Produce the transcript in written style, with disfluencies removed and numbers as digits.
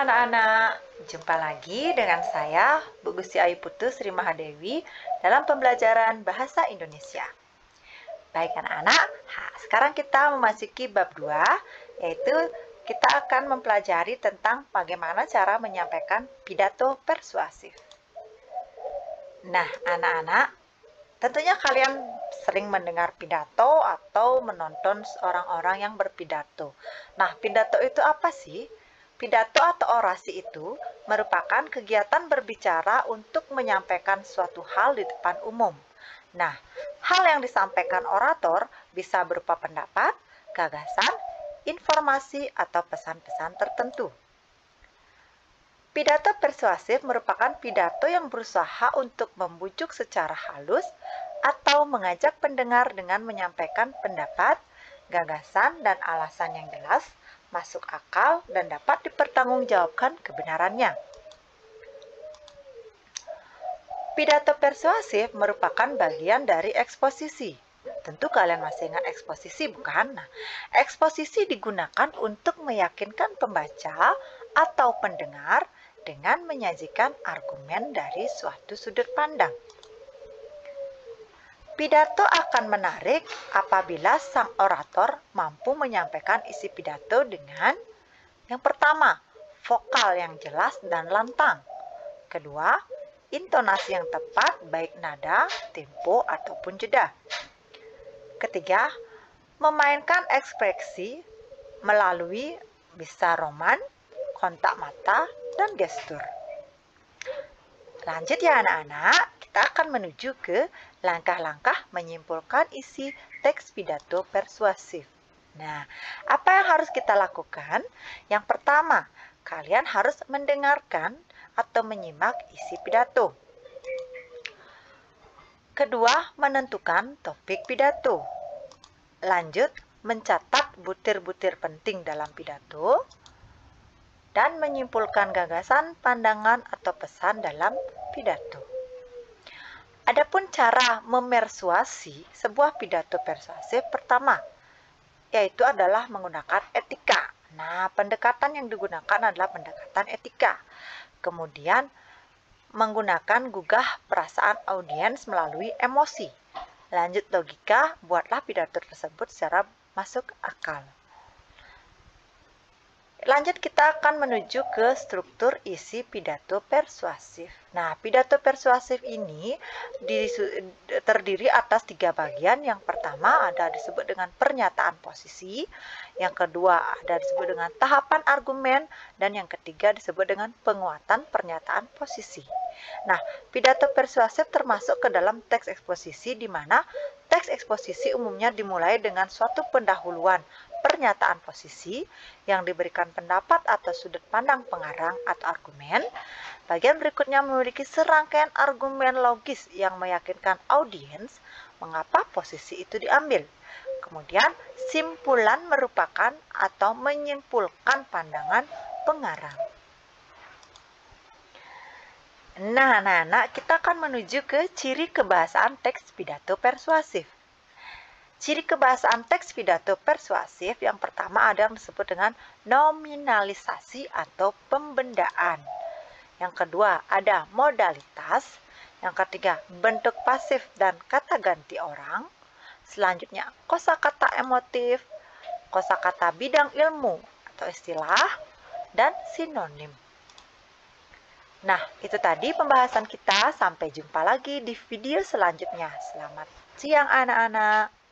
anak-anak, jumpa lagi dengan saya, Bu Gusti Ayu Putu Sri Mahadewi dalam pembelajaran Bahasa Indonesia. Baik anak-anak, sekarang kita memasuki bab 2, yaitu kita akan mempelajari tentang bagaimana cara menyampaikan pidato persuasif. Nah, anak-anak, tentunya kalian sering mendengar pidato atau menonton orang-orang yang berpidato. Nah, pidato itu apa sih? Pidato atau orasi itu merupakan kegiatan berbicara untuk menyampaikan suatu hal di depan umum. Nah, hal yang disampaikan orator bisa berupa pendapat, gagasan, informasi, atau pesan-pesan tertentu. Pidato persuasif merupakan pidato yang berusaha untuk membujuk secara halus atau mengajak pendengar dengan menyampaikan pendapat, gagasan, dan alasan yang jelas, masuk akal, dan dapat dipertanggungjawabkan kebenarannya. Pidato persuasif merupakan bagian dari eksposisi. Tentu kalian masih ingat eksposisi, bukan? Nah, eksposisi digunakan untuk meyakinkan pembaca atau pendengar dengan menyajikan argumen dari suatu sudut pandang. Pidato akan menarik apabila sang orator mampu menyampaikan isi pidato dengan yang pertama, vokal yang jelas dan lantang. Kedua, intonasi yang tepat baik nada, tempo, ataupun jeda. Ketiga, memainkan ekspresi melalui bisa roman, kontak mata, dan gestur. Lanjut ya anak-anak, kita akan menuju ke langkah-langkah menyimpulkan isi teks pidato persuasif. Nah, apa yang harus kita lakukan? Yang pertama, kalian harus mendengarkan atau menyimak isi pidato. Kedua, menentukan topik pidato. Lanjut, mencatat butir-butir penting dalam pidato dan menyimpulkan gagasan, pandangan, atau pesan dalam pidato. Adapun cara memersuasi sebuah pidato persuasif pertama, yaitu adalah menggunakan etika. Nah, pendekatan yang digunakan adalah pendekatan etika. Kemudian, menggunakan gugah perasaan audiens melalui emosi. Lanjut logika, buatlah pidato tersebut secara masuk akal. Lanjut kita akan menuju ke struktur isi pidato persuasif. Nah, pidato persuasif ini terdiri atas 3 bagian. Yang pertama ada disebut dengan pernyataan posisi, yang kedua ada disebut dengan tahapan argumen, dan yang ketiga disebut dengan penguatan pernyataan posisi. Nah, pidato persuasif termasuk ke dalam teks eksposisi di mana teks eksposisi umumnya dimulai dengan suatu pendahuluan pernyataan posisi yang diberikan pendapat atau sudut pandang pengarang atau argumen. Bagian berikutnya memiliki serangkaian argumen logis yang meyakinkan audiens mengapa posisi itu diambil. Kemudian, simpulan merupakan atau menyimpulkan pandangan pengarang. Nah, kita akan menuju ke ciri kebahasaan teks pidato persuasif. Ciri kebahasaan teks pidato persuasif yang pertama ada yang disebut dengan nominalisasi atau pembendaan. Yang kedua ada modalitas. Yang ketiga bentuk pasif dan kata ganti orang. Selanjutnya kosakata emotif, kosakata bidang ilmu atau istilah, dan sinonim. Nah, itu tadi pembahasan kita. Sampai jumpa lagi di video selanjutnya. Selamat siang anak-anak.